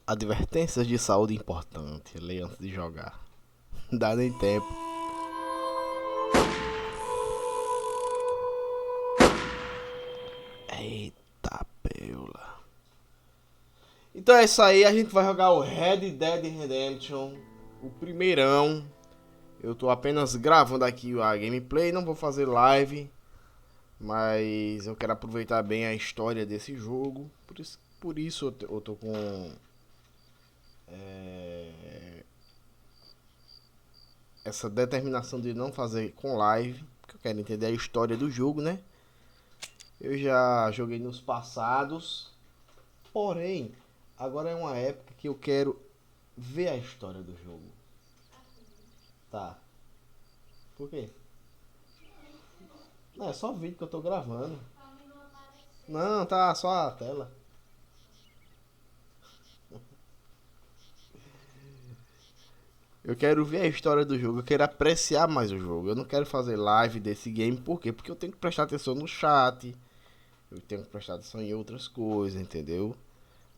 Advertências de saúde importante. Leia antes de jogar. Não dá nem tempo. Eita peula. Então é isso aí. A gente vai jogar o Red Dead Redemption. O primeirão. Eu tô apenas gravando aqui a gameplay. Não vou fazer live. Mas eu quero aproveitar bem a história desse jogo. Por isso eu tô com essa determinação de não fazer com live, porque eu quero entender a história do jogo, né? Eu já joguei nos passados, porém, agora é uma época que eu quero ver a história do jogo. Tá. Por quê? Não, é só vídeo que eu tô gravando. Não, tá só a tela. Eu quero ver a história do jogo, eu quero apreciar mais o jogo. Eu não quero fazer live desse game, por quê? Porque eu tenho que prestar atenção no chat, eu tenho que prestar atenção em outras coisas, entendeu?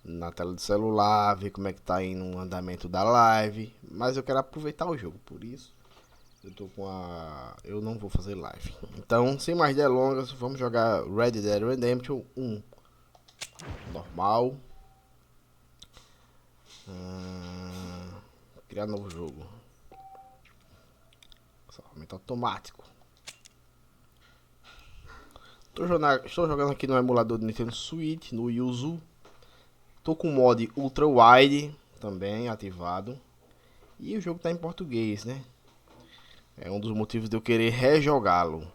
Na tela do celular, ver como é que tá indo o andamento da live. Mas eu quero aproveitar o jogo, por isso eu tô com a... eu não vou fazer live. Então, sem mais delongas, vamos jogar Red Dead Redemption 1. Normal. Criar novo jogo. Salvamento automático. Estou jogando aqui no emulador do Nintendo Switch, no Yuzu. Tô com o mod Ultra Wide também ativado. E o jogo tá em português, né? É um dos motivos de eu querer rejogá-lo.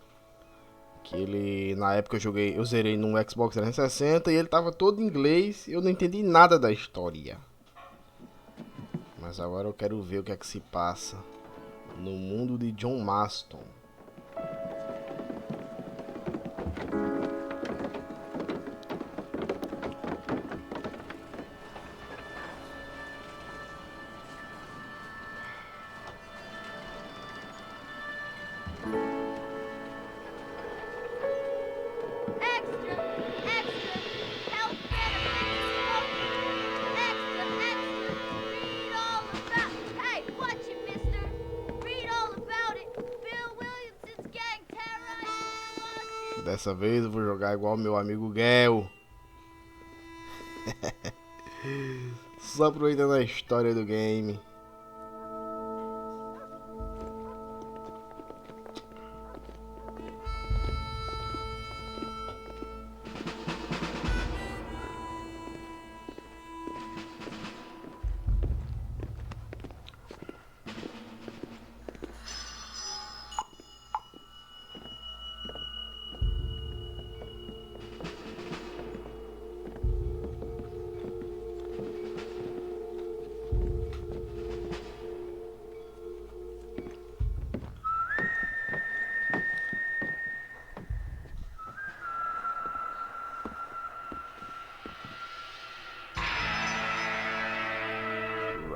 Que ele, na época eu zerei no Xbox 360 e ele tava todo em inglês e eu não entendi nada da história. Mas agora eu quero ver o que é que se passa no mundo de John Marston. Dessa vez eu vou jogar igual meu amigo Gel. Só aproveitando a história do game.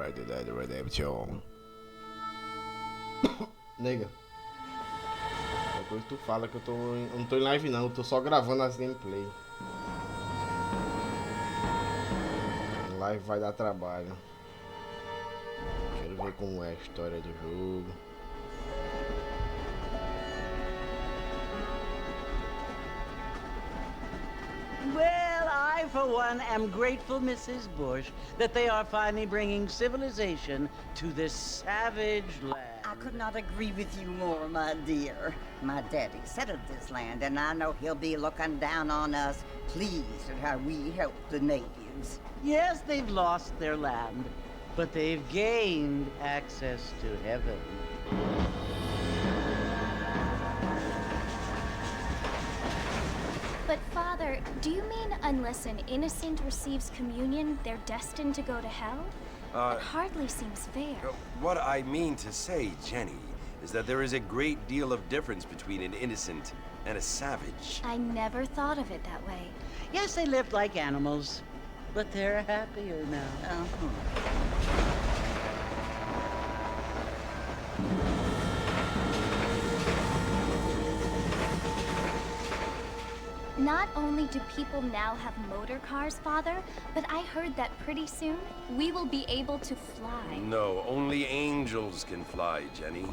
Red Dead Redemption. Nega, depois tu fala que eu não tô em live não, eu tô só gravando as gameplay. Live vai dar trabalho. Quero ver como é a história do jogo. Well, I, for one, am grateful, Mrs. Bush, that they are finally bringing civilization to this savage land. I could not agree with you more, my dear. My daddy settled this land, and I know he'll be looking down on us, pleased at how we help the natives. Yes, they've lost their land, but they've gained access to heaven. But Father, do you mean unless an innocent receives communion, they're destined to go to hell? That hardly seems fair. What I mean to say, Jenny, is that there is a great deal of difference between an innocent and a savage. I never thought of it that way. Yes, they lived like animals, but they're happier now. Not only do people now have motor cars, Father, but I heard that pretty soon we will be able to fly. No, only angels can fly, Jenny.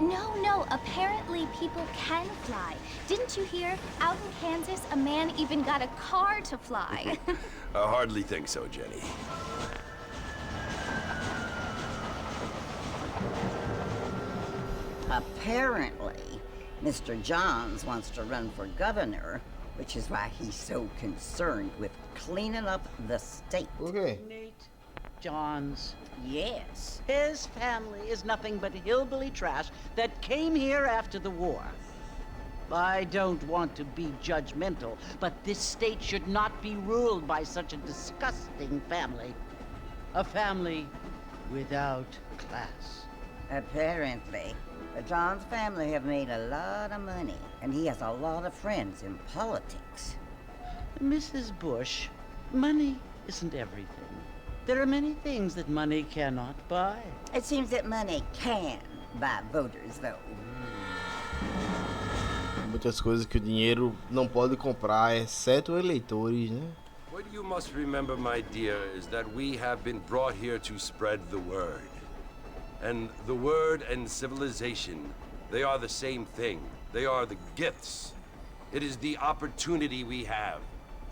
No, apparently people can fly. Didn't you hear? Out in Kansas, a man even got a car to fly. I hardly think so, Jenny. Apparently, Mr. Johns wants to run for governor, which is why he's so concerned with cleaning up the state. Okay. Nate Johns. Yes. His family is nothing but hillbilly trash that came here after the war. I don't want to be judgmental, but this state should not be ruled by such a disgusting family. A family without class. Apparently, the Johns family have made a lot of money, and he has a lot of friends in politics. Mrs. Bush, money isn't everything. There are many things that money cannot buy. It seems that money can buy voters, though. Muitas coisas que o dinheiro não pode comprar, exceto eleitores, né? What you must remember, my dear, is that we have been brought here to spread the word. And the word and civilization, they are the same thing. They are the gifts. It is the opportunity we have,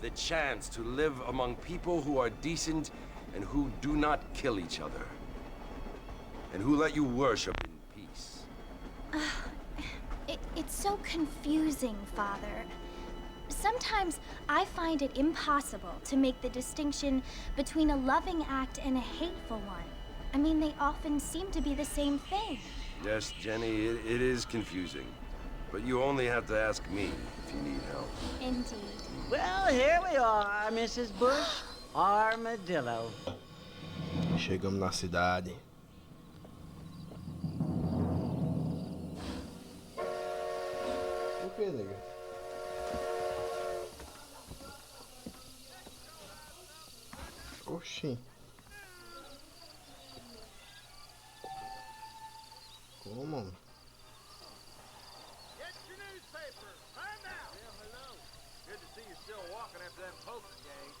the chance to live among people who are decent and who do not kill each other. And who let you worship in peace. It's so confusing, Father. Sometimes I find it impossible to make the distinction between a loving act and a hateful one. I mean, they often seem to be the same thing. Yes, Jenny, it is confusing. But you only have to ask me if you need help. Indeed. Well, here we are, Mrs. Bush. Armadillo. Chegamos na cidade. O que, nega? Oxi. Como? Get your newspaper, right now. Yeah, hello. Good to see you still walking after that poker game.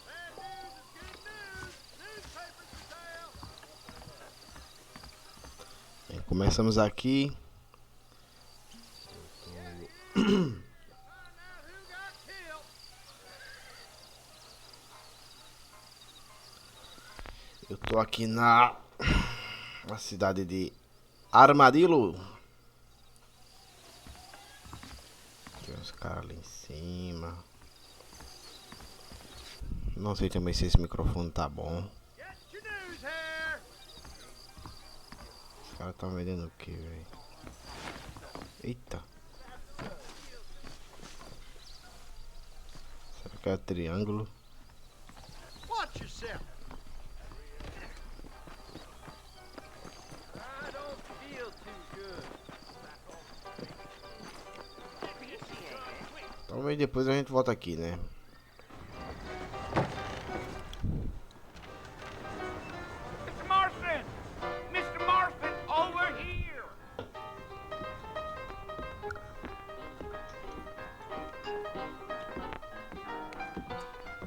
Bad news is good news. Newspapers for sale. Bem, começamos aqui. Find out who got killed. Eu tô aqui na cidade de Armadillo. Tem uns caras ali em cima. Não sei também se esse microfone tá bom. Get your news here. Os caras estão vendendo o que, velho? Eita. Será que é triângulo? Watch yourself. I don't feel too good. Talvez depois a gente volta aqui, né? Mr. Marston! Mr. Marston, over here!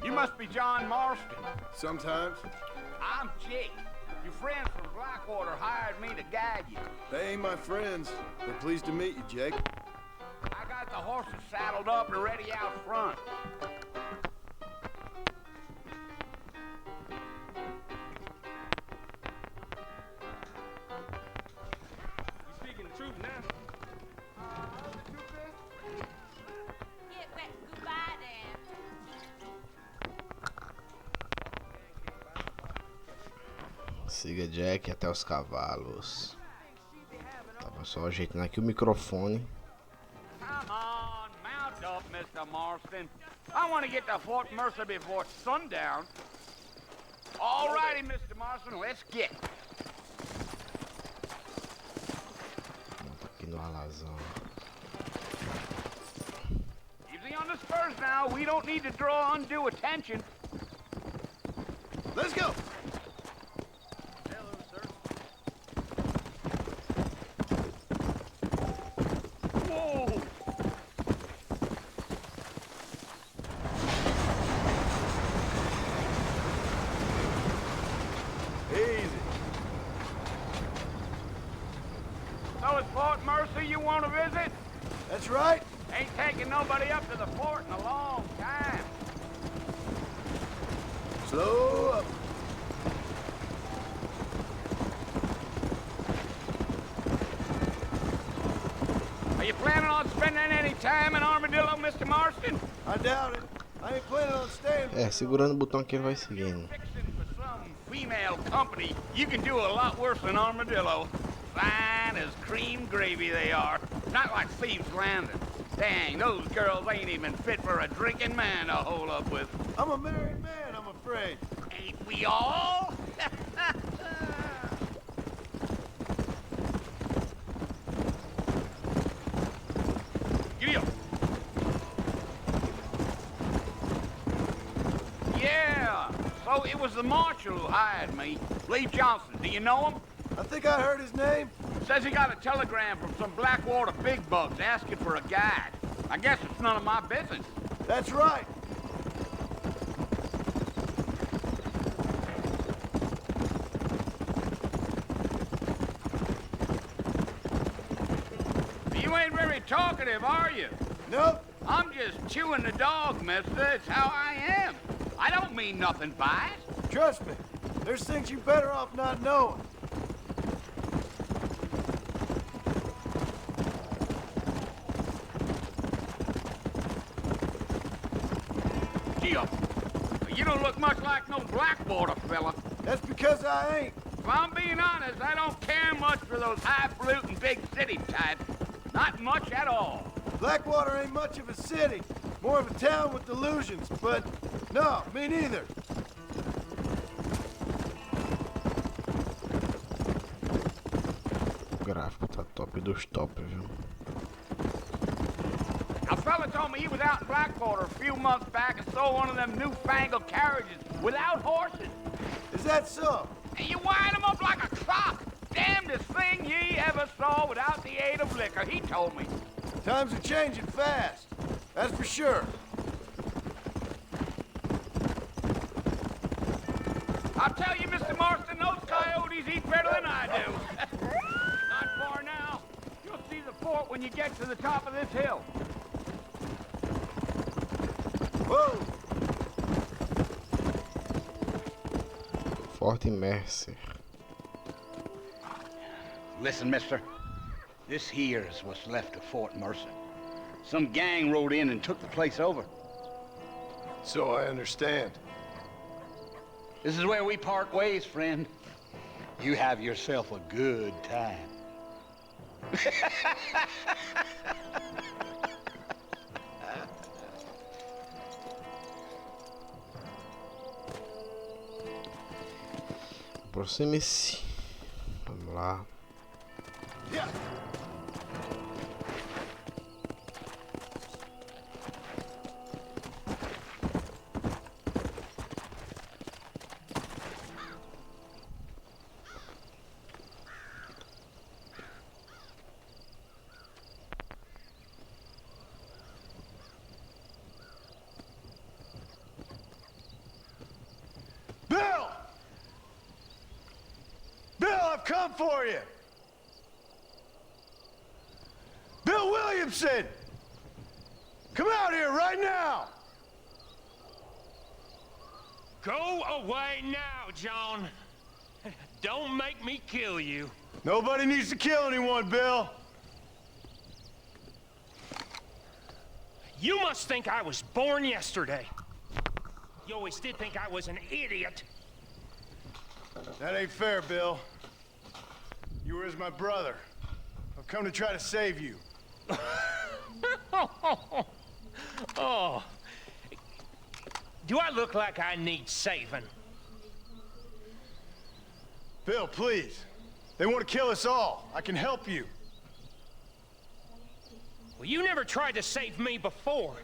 You must be John Marston. Sometimes. I'm Jake. Your friends from Blackwater hired me to guide you. They ain't my friends. They're pleased to meet you, Jake. I got the horses saddled up and ready out front. You speaking the truth now? The truth is? Get back, goodbye then. Siga Jack até os cavalos. Tava só ajeitando aqui o microfone. Come on, mount up, Mr. Marston. I want to get to Fort Mercer before sundown. All righty, Mr. Marston, let's get. Monta aqui no alazão. Easy on the spurs now. We don't need to draw undue attention. Let's go! Hello, sir. Whoa! So it's Fort Mercer you want to visit? That's right. Ain't taking nobody up to the fort in a long time. Slow up. Are you planning on spending any time in Armadillo, Mr. Marston? I doubt it. I ain't planning on staying. Segurando o botão que ele vai seguindo. Fixing for some female company, you can do a lot worse than Armadillo. Fine as cream gravy they are. Not like Thieves Landing. Dang, those girls ain't even fit for a drinking man to hole up with. I'm a married man, I'm afraid. Ain't we all? Giddy up. Yeah, so it was the marshal who hired me. Lee Johnson, do you know him? I think I heard his name. Says he got a telegram from some Blackwater big bugs asking for a guide. I guess it's none of my business. That's right. You ain't very talkative, are you? Nope. I'm just chewing the dog, mister. It's how I am. I don't mean nothing by it. Trust me. There's things you better off not knowing. Gee-up. You don't look much like no Blackwater fella. That's because I ain't. If I'm being honest, I don't care much for those highfalutin big city types. Not much at all. Blackwater ain't much of a city. More of a town with delusions, but no, me neither. O gráfico tá top dos top, viu? A fella told me he was out in Blackwater a few months back and saw one of them newfangled carriages without horses. Is that so? And you wind them up like a clock. Damnedest thing ye ever saw without the aid of liquor, he told me. Times are changing fast. That's for sure. I'll tell you, Mr. Marston, those coyotes eat better than I do. Not far now. You'll see the fort when you get to the top of this hill. Whoa! Forte Mercer. Listen, mister. This here is what's left of Fort Mercer. Some gang rode in and took the place over. So I understand. This is where we part ways, friend. You have yourself a good time. Aproxime-se. Vamos lá. Yeah. Bill! Bill, I've come for you! Bill Williamson! Come out here right now! Go away now, John. Don't make me kill you. Nobody needs to kill anyone, Bill. You must think I was born yesterday. You always did think I was an idiot. That ain't fair, Bill. You were as my brother. I've come to try to save you. Oh. Do I look like I need saving? Bill, please. They want to kill us all. I can help you. Well, you never tried to save me before.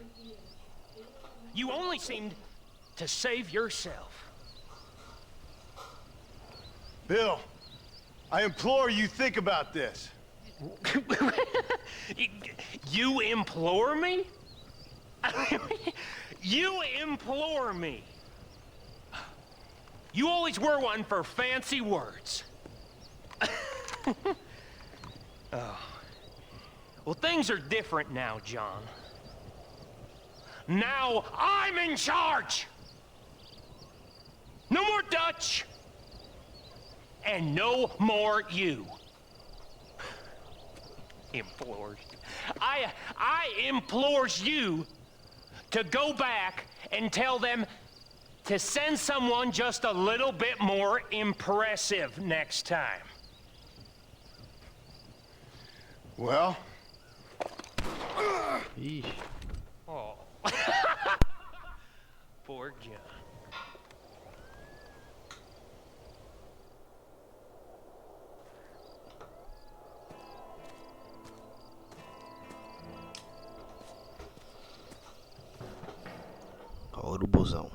You only seemed to save yourself. Bill, I implore you think about this. You implore me? You implore me. You always were one for fancy words. Well, things are different now, John. Now I'm in charge! No more Dutch! And no more you. Implores. I implores you to go back and tell them to send someone just a little bit more impressive next time. Well? Ixi. Oh. Poor John. Olha o busão.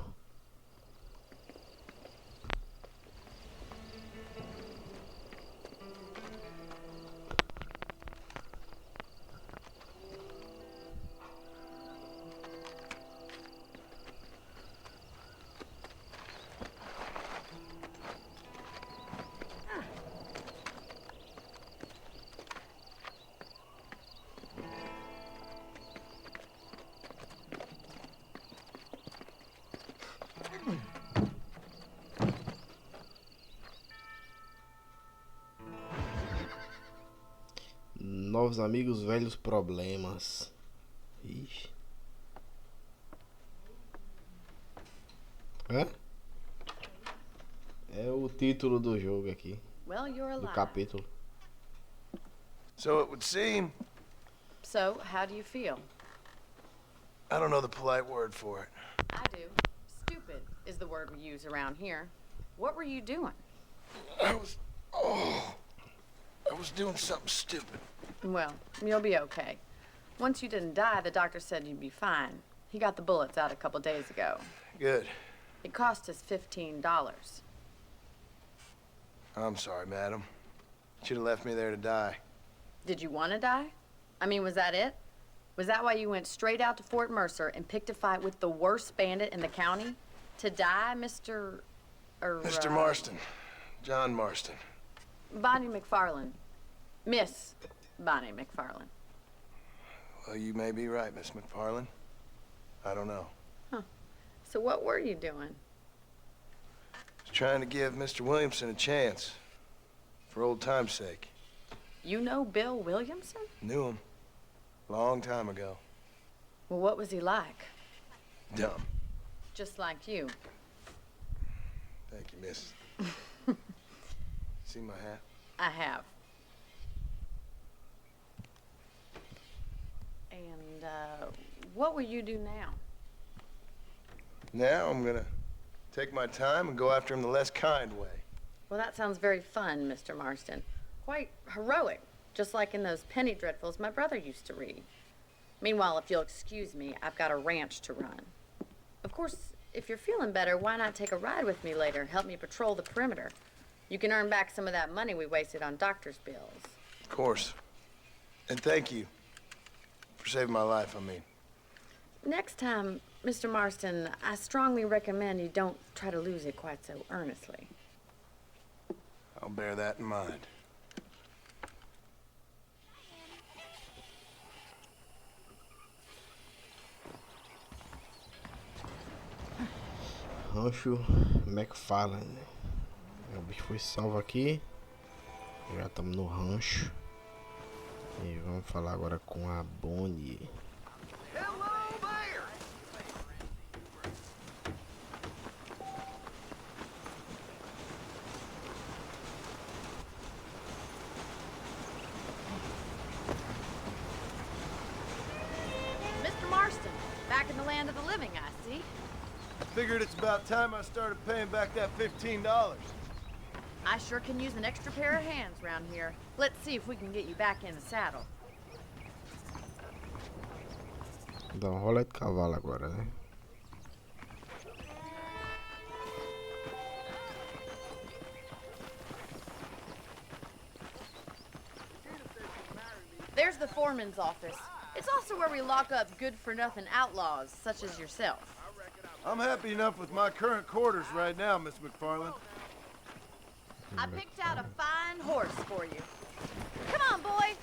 Novos amigos, velhos problemas. Ixi. Hã? É o título do jogo aqui, Well, you're do alive. capítulo. So it would seem. So, how do you feel? I don't know the polite word for it. I do. Stupid is the word we use around here. What were you doing? I was doing something stupid. Well, you'll be okay. Once you didn't die, the doctor said you'd be fine. He got the bullets out a couple days ago. Good. It cost us $15. I'm sorry, madam. Should have left me there to die. Did you want to die? I mean, was that it? Was that why you went straight out to Fort Mercer and picked a fight with the worst bandit in the county? To die, Mr. Mr. Marston. John Marston. Bonnie McFarland. Miss Bonnie McFarland. Well, you may be right, Miss McFarland. I don't know. So what were you doing? Just trying to give Mr. Williamson a chance. For old time's sake. You know Bill Williamson? Knew him. Long time ago. Well, what was he like? Dumb. Just like you. Thank you, miss. See my hat? I have. And, what will you do now? Now I'm gonna take my time and go after him the less kind way. Well, that sounds very fun, Mr. Marston. Quite heroic, just like in those penny dreadfuls my brother used to read. Meanwhile, if you'll excuse me, I've got a ranch to run. Of course, if you're feeling better, why not take a ride with me later and help me patrol the perimeter? You can earn back some of that money we wasted on doctor's bills. Of course. And thank you for saving my life, I mean. Next time, Mr. Marston, I strongly recommend you don't try to lose it quite so earnestly. I'll bear that in mind. Rancho McFarland. O bicho foi salvo aqui. Já estamos no rancho. E vamos falar agora com a Bonnie. Mr. Marston, back in the land of the living, I see. Figured it's about time I started paying back that $15. I sure can use an extra pair of hands around here. Let's see if we can get you back in the saddle. Dá rolê de cavalo agora, né? There's the foreman's office. It's also where we lock up good-for-nothing outlaws, such as yourself. I'm happy enough with my current quarters right now, Miss McFarland. I picked out a fine horse for you. Come on, boy.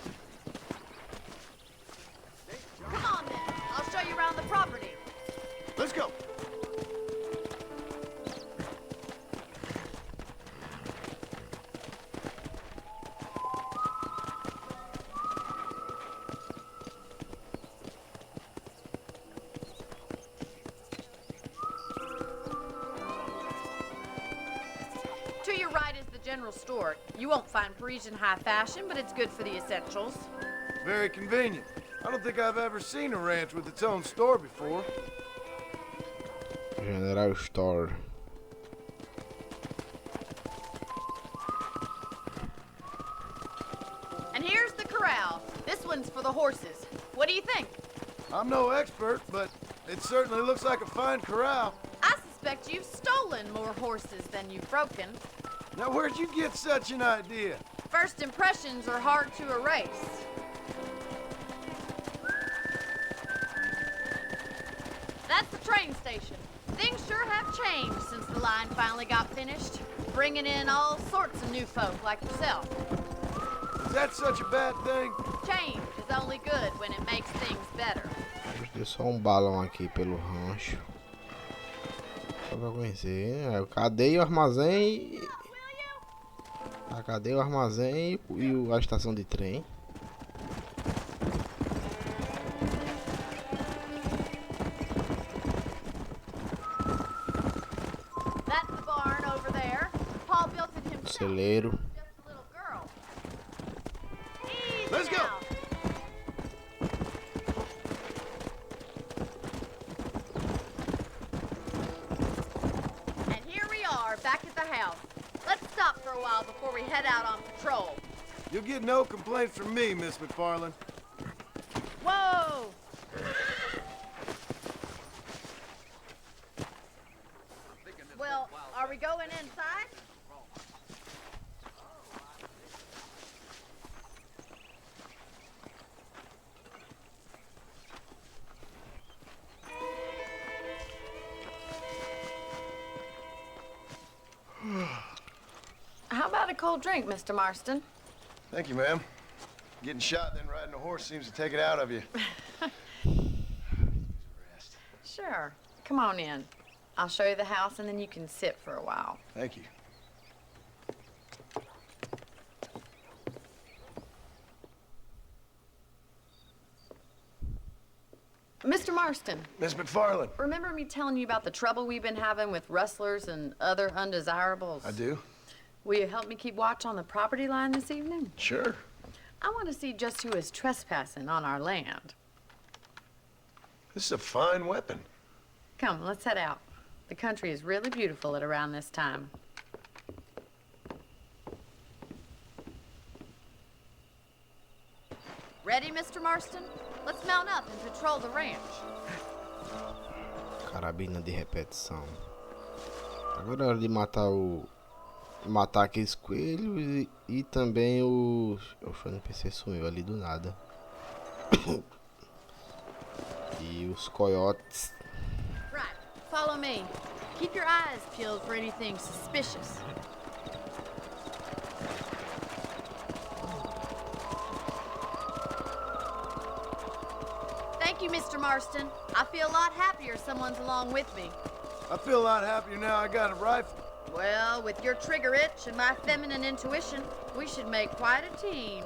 general store. You won't find Parisian high fashion, but it's good for the essentials. Very convenient. I don't think I've ever seen a ranch with its own store before. General Store. And here's the corral. This one's for the horses. What do you think? I'm no expert, but it certainly looks like a fine corral. I suspect you've stolen more horses than you've broken. Now, where'd you get such an idea? First impressions are hard to erase. That's the train station. Things sure have changed since the line finally got finished, bringing in all sorts of new folk like yourself. Is that such a bad thing? Change is only good when it makes things better. Deu só balão aqui pelo rancho. Só pra conhecer. É, cadê o armazém? A cadeia, o armazém e a estação de trem. That's the barn over there. Paul built it himself. Celeiro. Just a little girl. Easy Let's go. now. And here we are, back at the house. Let's stop for a while before we head out on patrol. You'll get no complaints from me, Miss McFarland. Whoa! Well, are we going inside? How about a cold drink, Mr. Marston? Thank you, ma'am. Getting shot then riding a horse seems to take it out of you. Sure. Come on in. I'll show you the house and then you can sit for a while. Thank you. Mr. Marston, Miss McFarland. remember me telling you about the trouble we've been having with rustlers and other undesirables? I do? Will you help me keep watch on the property line this evening? Sure. I want to see just who is trespassing on our land. This is a fine weapon. Come, let's head out. The country is really beautiful at around this time. Ready, Mr. Marston? Let's mount up and patrol the ranch. Carabina de repetição. Agora é hora de matar aqueles coelhos e também os... O NPC sumiu ali do nada. E os coiotes. Right, follow me. Keep your eyes peeled for anything suspicious. Thank you, Mr. Marston. I feel a lot happier someone's along with me. I feel a lot happier now I got a rifle. Well, with your trigger itch and my feminine intuition, we should make quite a team.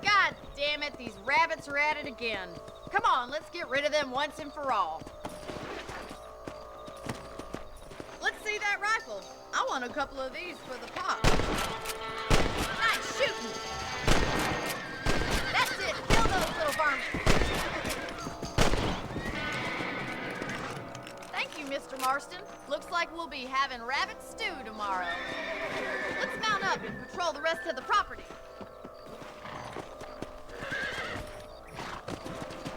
God damn it, these rabbits are at it again. Come on, let's get rid of them once and for all. Let's see that rifle. I want a couple of these for the pop. Nice shooting. That's it, kill those little varmints. Thank you, Mr. Marston. Looks like we'll be having rabbit stew tomorrow. Let's mount up and patrol the rest of the property.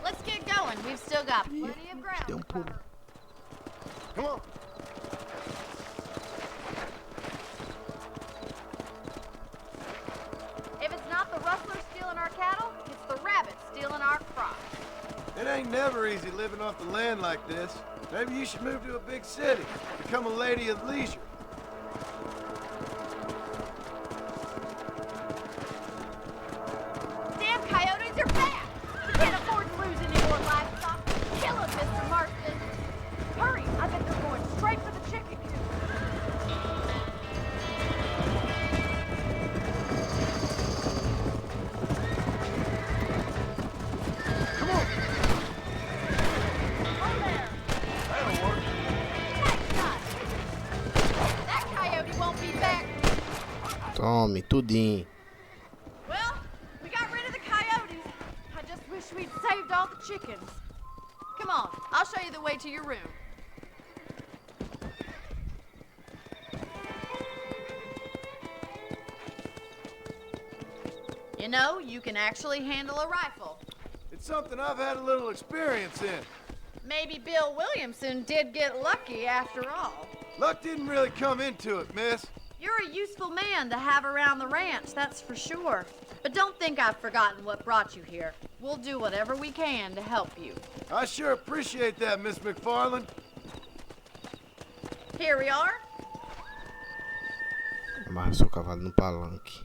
Let's get going. We've still got plenty of ground to cover. Come on. If it's not the rustlers stealing our cattle, it's the rabbits stealing our crops. It ain't never easy living off the land like this. Maybe you should move to a big city. Become a lady of leisure. Damn coyotes are back! Tome, tudinho. Well, we got rid of the coyotes. I just wish we'd saved all the chickens. Come on, I'll show you the way to your room. You know, you can actually handle a rifle. It's something I've had a little experience in. Maybe Bill Williamson did get lucky after all. Luck didn't really come into it, miss. You're a useful man to have around the ranch, that's for sure. But don't think I've forgotten what brought you here. We'll do whatever we can to help you. I sure appreciate that, Miss McFarland. Here we are. Amarre seu cavalo no palanque.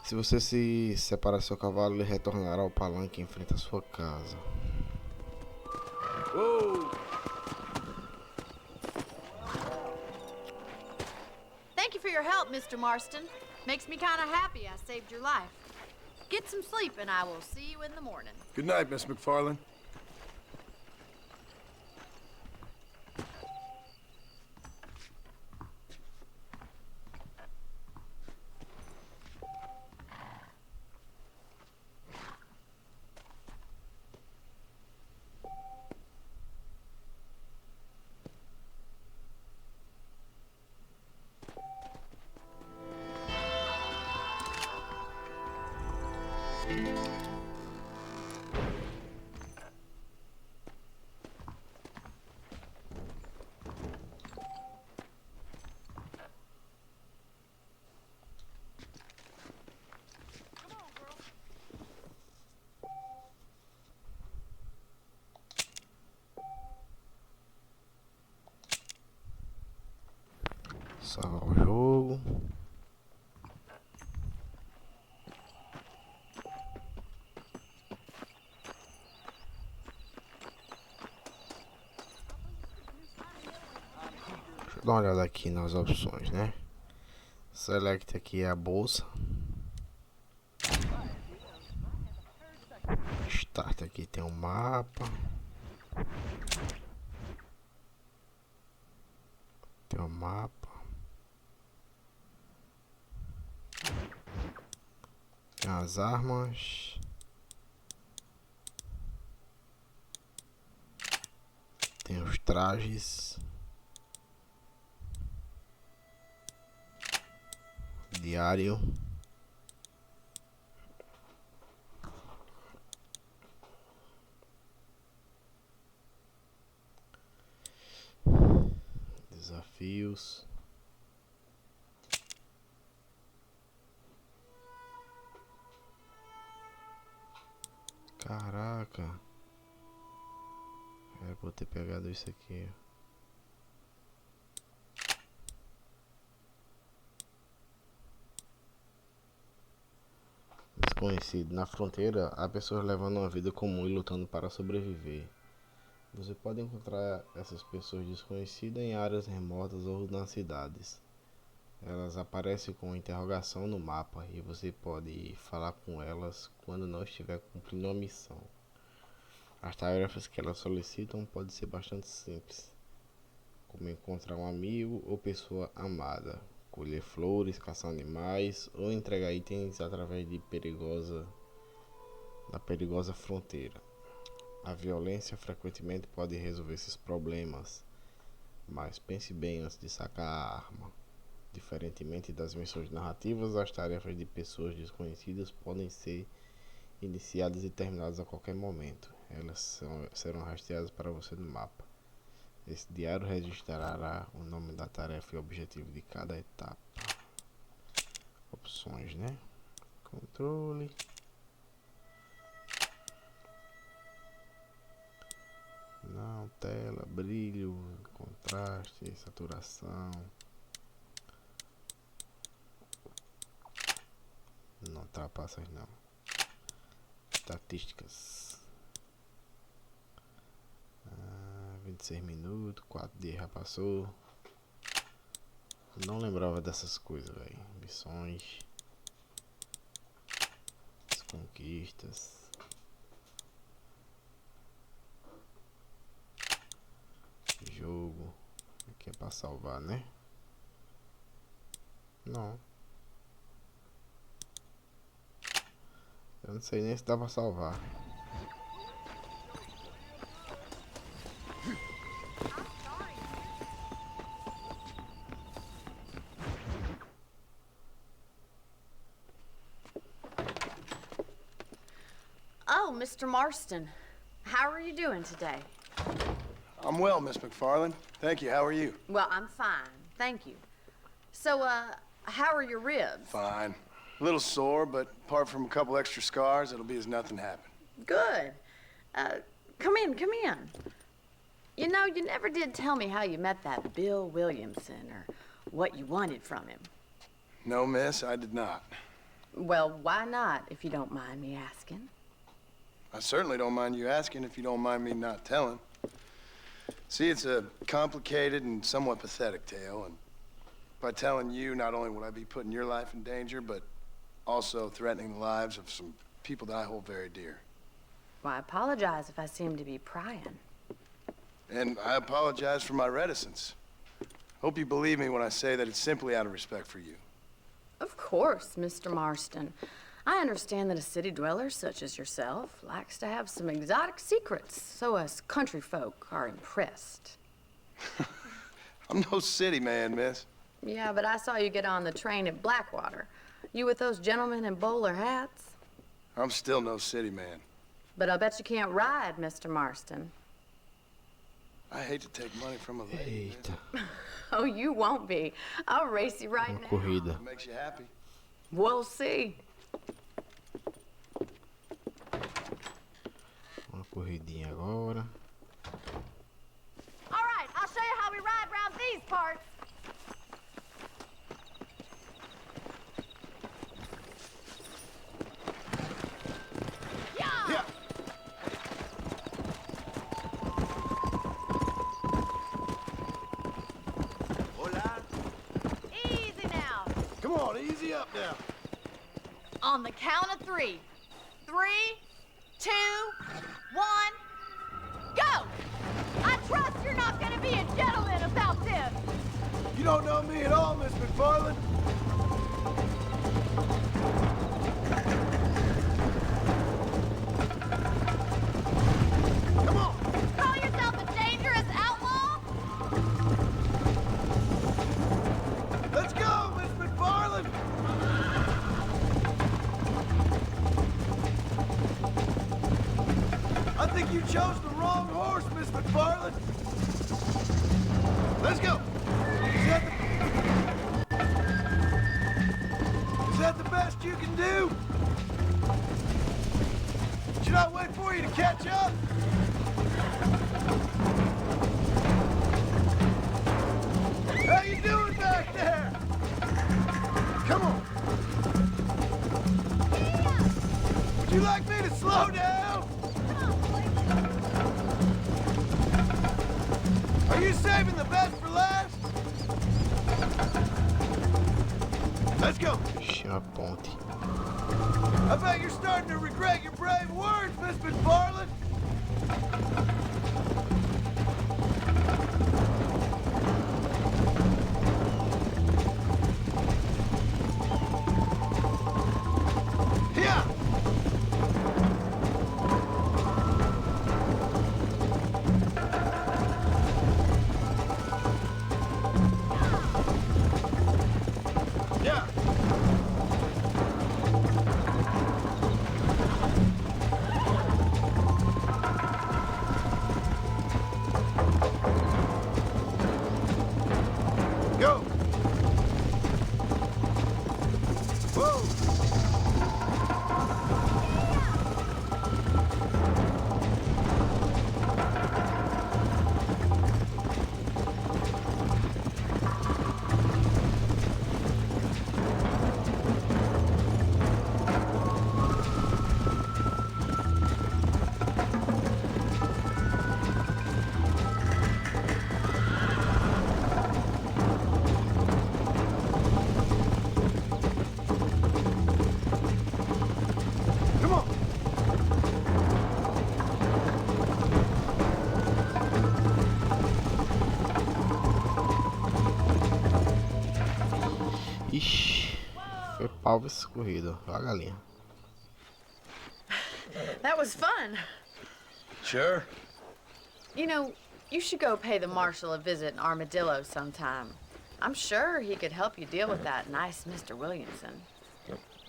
Se você se separar do seu cavalo, ele retornará ao palanque em frente à sua casa. Whoa! Thank you for your help, Mr. Marston. Makes me kind of happy I saved your life. Get some sleep and I will see you in the morning. Good night, Miss McFarland. Salvar o jogo. Deixa eu dar uma olhada aqui nas opções, né? Select aqui é a bolsa. Start aqui tem um mapa. Tem um mapa. Tem as armas. Tem os trajes. Diário. Desafios. Caraca. Era pra eu ter pegado isso aqui. Desconhecido. Na fronteira, há pessoas levando uma vida comum e lutando para sobreviver. Você pode encontrar essas pessoas desconhecidas em áreas remotas ou nas cidades. Elas aparecem com interrogação no mapa e você pode falar com elas quando não estiver cumprindo uma missão. As tarefas que elas solicitam podem ser bastante simples, como encontrar um amigo ou pessoa amada, colher flores, caçar animais ou entregar itens através da perigosa fronteira. A violência frequentemente pode resolver esses problemas, mas pense bem antes de sacar a arma. Diferentemente das missões narrativas, as tarefas de pessoas desconhecidas podem ser iniciadas e terminadas a qualquer momento. Elas serão rastreadas para você no mapa. Esse diário registrará o nome da tarefa e o objetivo de cada etapa. Opções, né? Controle. Não, tela, brilho, contraste, saturação. Não ultrapassa não. Estatísticas. 26 minutos, 4 dias já passou. Não lembrava dessas coisas, velho. Missões. As conquistas. Jogo. Aqui é pra salvar, né? Não. Eu não sei nem se dá pra salvar. Oh, Mr. Marston. How are you doing today? I'm well, Miss McFarland. Thank you. How are you? Well, I'm fine. Thank you. So, how are your ribs? Fine. A little sore, but apart from a couple extra scars, it'll be as nothing happened. Good. Come in, come in. You know, you never did tell me how you met that Bill Williamson or what you wanted from him. No, miss, I did not. Well, why not, if you don't mind me asking? I certainly don't mind you asking if you don't mind me not telling. See, it's a complicated and somewhat pathetic tale, and by telling you, not only would I be putting your life in danger, but also threatening the lives of some people that I hold very dear. Well, I apologize if I seem to be prying. And I apologize for my reticence. Hope you believe me when I say that it's simply out of respect for you. Of course, Mr. Marston. I understand that a city dweller such as yourself likes to have some exotic secrets, so us country folk are impressed. I'm no city man, miss. Yeah, but I saw you get on the train at Blackwater. You with those gentlemen in bowler hats? I'm still no city man. But I'll bet you can't ride, Mr. Marston. I hate to take money from a lady. Eita, Oh, you won't be. I'll race you right uma now. corrida. It makes you happy. We'll see. Uma corridinha agora. All right, I'll show you how we ride around these parts. Yeah! Yeah. Hola. Easy now. Come on, easy up now. On the count of 3. 3, 2, 1, go! I trust you're not gonna be a gentleman about this. You don't know me at all, Miss McFarland. Come on. Call yourself a dangerous outlaw? Let's go, Miss McFarland. I think you chose the wrong horse, Miss McFarland. Let's go. Is that the best you can do? Should I wait for you to catch up? How you doing back there? Come on. Would you like me to slow down? Are you saving the best for last? Let's go. Ixi, uma ponte. I bet you're starting to regret your brave words, Miss McFarland. Yeah. Yeah. Go. Whoa. Come on. Ixi, foi pau essa corrida. Olha a galinha. That was fun. Sure. You know, you should go pay the marshal a visit in Armadillo sometime. I'm sure he could help you deal with that nice Mr. Williamson.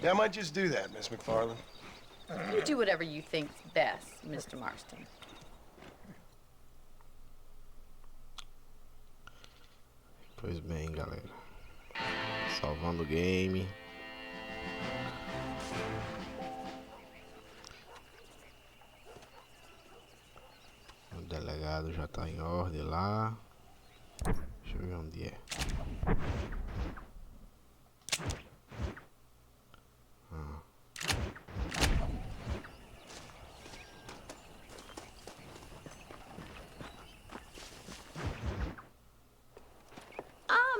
Yeah, I might just do that, Miss McFarland. You do whatever you think's best, Mr. Marston. Pois bem, galera. Salvando o game. O delegado já tá em ordem lá. Deixa eu ver onde é.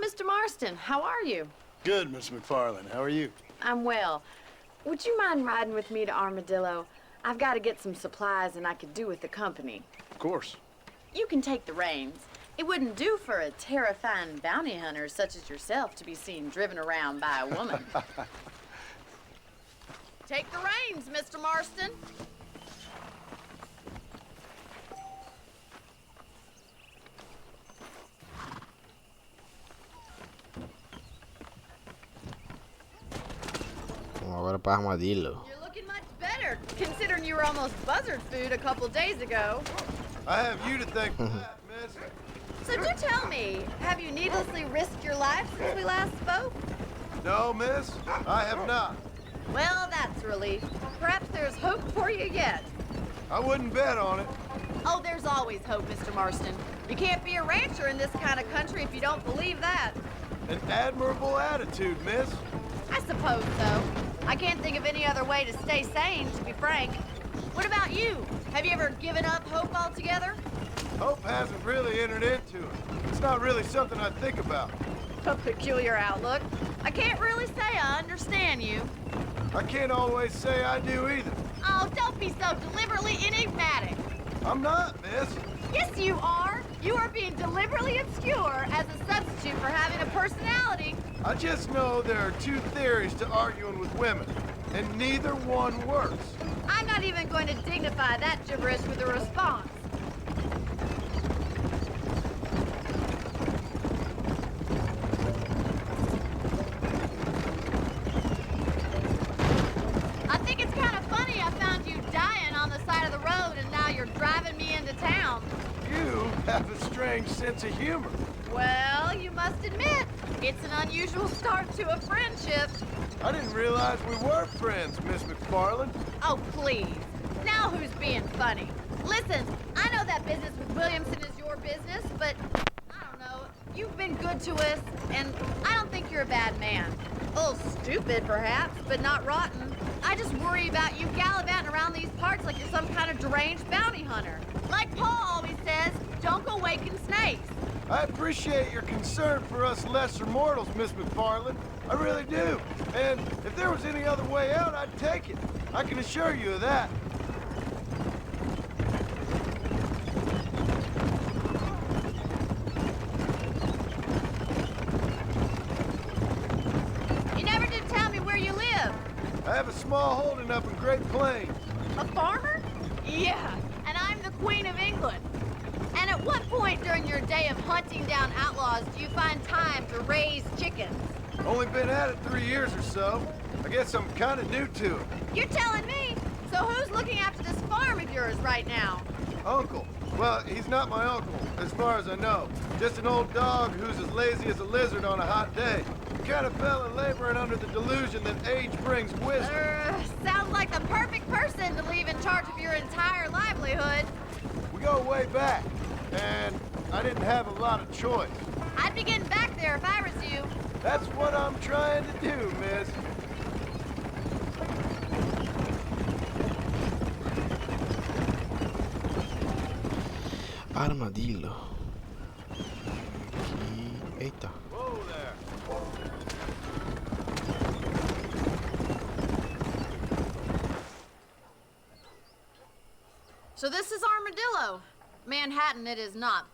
Mr. Marston, how are you? Good, Miss McFarland. How are you? I'm well. Would you mind riding with me to Armadillo? I've got to get some supplies and I could do with the company. Of course. You can take the reins. It wouldn't do for a terrifying bounty hunter such as yourself to be seen driven around by a woman. Take the reins, Mr. Marston. Vamos agora para Armadillo. You're looking much better, considering you were almost buzzard food a couple days ago. I have you to thank for that, miss. So do tell me, have you needlessly risked your life since we last spoke? No, miss, I have not. Well, that's a relief. Perhaps there's hope for you yet. I wouldn't bet on it. Oh, there's always hope, Mr. Marston. You can't be a rancher in this kind of country if you don't believe that. An admirable attitude, miss. I suppose so. I can't think of any other way to stay sane, to be frank. What about you? Have you ever given up hope altogether? Hope hasn't really entered into it. It's not really something I think about. A peculiar outlook. I can't really say I understand you. I can't always say I do either. Oh, don't be so deliberately enigmatic. I'm not, miss. Yes, you are. You are being deliberately obscure as a substitute for having a personality. I just know there are two theories to arguing with women, and neither one works. I'm not even going to dignify that gibberish with a response. I think it's kind of funny I found you dying on the side of the road and now you're driving me into town. You have a strange sense of humor. Well, you must admit, it's an unusual start to a friendship. I didn't realize we were friends, Miss McFarland. Oh, please. Now who's being funny? Listen, I know that business with Williamson is your business, but I don't know. You've been good to us, and I don't think you're a bad man. A little stupid, perhaps, but not rotten. I just worry about you gallivanting around these parts like you're some kind of deranged bounty hunter. Like Paul always says, don't go waking snakes. I appreciate your concern for us lesser mortals, Miss McFarland. I really do. And if there was any other way out, I'd take it. I can assure you of that. You never did tell me where you live. I have a small holding up in Great Plains. A farmer? Yeah, and I'm the Queen of England. And at what point during your day of hunting down outlaws do you find time to raise chickens? Only been at it 3 years or so. I guess I'm kind of new to it. You're telling me? So who's looking after this farm of yours right now? Uncle. Well, he's not my uncle, as far as I know. Just an old dog who's as lazy as a lizard on a hot day. He kind of fell in laboring under the delusion that age brings wisdom. Sounds like the perfect person to leave in charge of your entire livelihood. We go way back, and I didn't have a lot of choice. I'd be getting back there if I was you. That's what I'm trying to do, miss. Armadillo. Aqui. Eita. Whoa there. So this is Armadillo. Manhattan it is not,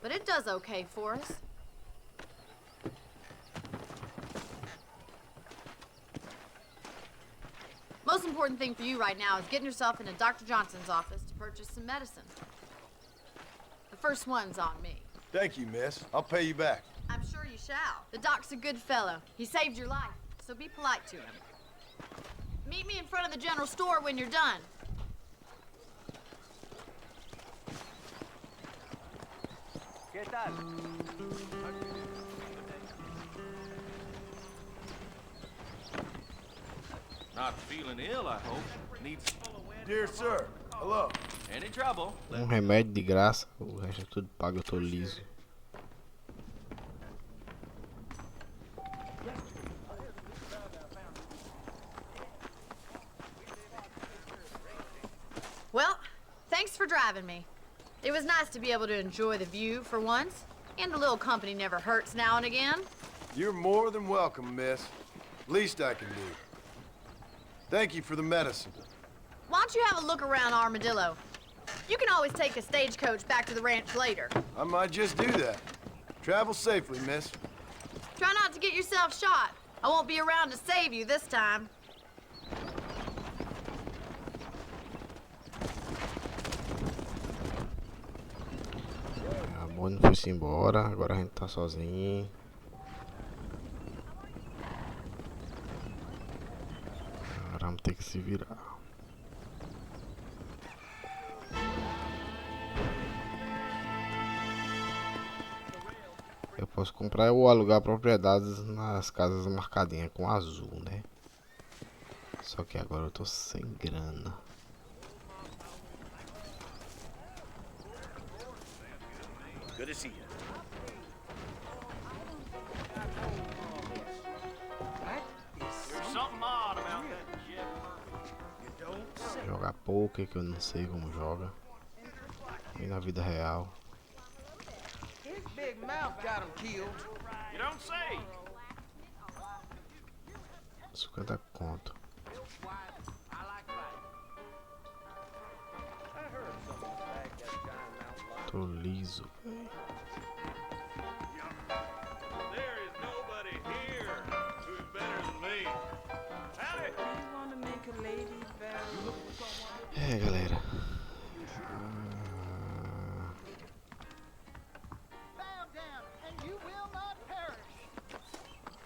but it does okay for us. most important thing for you right now is getting yourself into Dr. Johnson's office to purchase some medicine. The first one's on me. Thank you, miss. I'll pay you back. I'm sure you shall. The doc's a good fellow. He saved your life, so be polite to him. Meet me in front of the general store when you're done. ¿Qué tal? Not feeling ill, I hope. Needs Dear sir, hello. any trouble? Remédio de graça, o resto é tudo pago, eu tô liso. Well, thanks for driving me. It was nice to be able to enjoy the view for once, and a little company never hurts now and again. You're more than welcome, miss. Least I can do. Thank you for the medicine. Why don't you have a look around Armadillo? You can always take a stagecoach back to the ranch later. I might just do that. Travel safely, miss. Try not to get yourself shot. I won't be around to save you this time. A Bonnie foi-se embora, agora a gente tá sozinho. Agora vamos ter que se virar. Eu posso comprar ou alugar propriedades nas casas marcadinhas com azul, né? Só que agora eu tô sem grana. Good to see you. There's something odd about that Jeff Murphy. You don't say. Jogar poker, que eu não sei como joga. E na vida real. His big mouth got him killed. You don't say. 50 conto. I like fighting. I heard someone bagged that guy in Mount Tô liso, véi. There is nobody here who's better than me. Howdy. É, galera.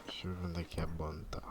Deixa eu ver onde é que a banda tá.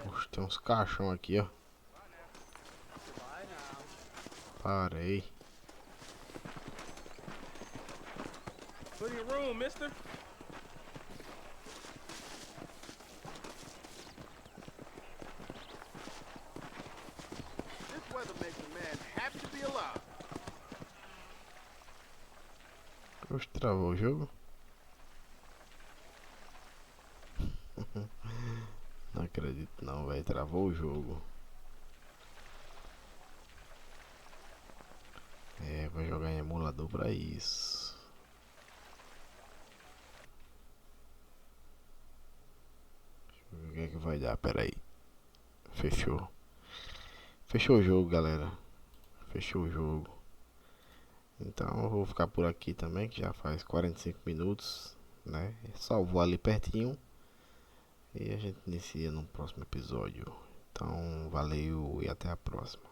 Poxa, tem uns caixão aqui, ó. Parei. Plenty of room, mister. This weather makes a man happy to be alive. Poxa, travou o jogo? Não acredito não, velho. Travou o jogo. É, vou jogar em emulador pra isso. Deixa eu ver o que é que vai dar, pera aí. Fechou. Fechou o jogo, galera. Fechou o jogo. Então eu vou ficar por aqui também, que já faz 45 minutos, né? Salvou ali pertinho. E a gente inicia no próximo episódio. Então, valeu e até a próxima.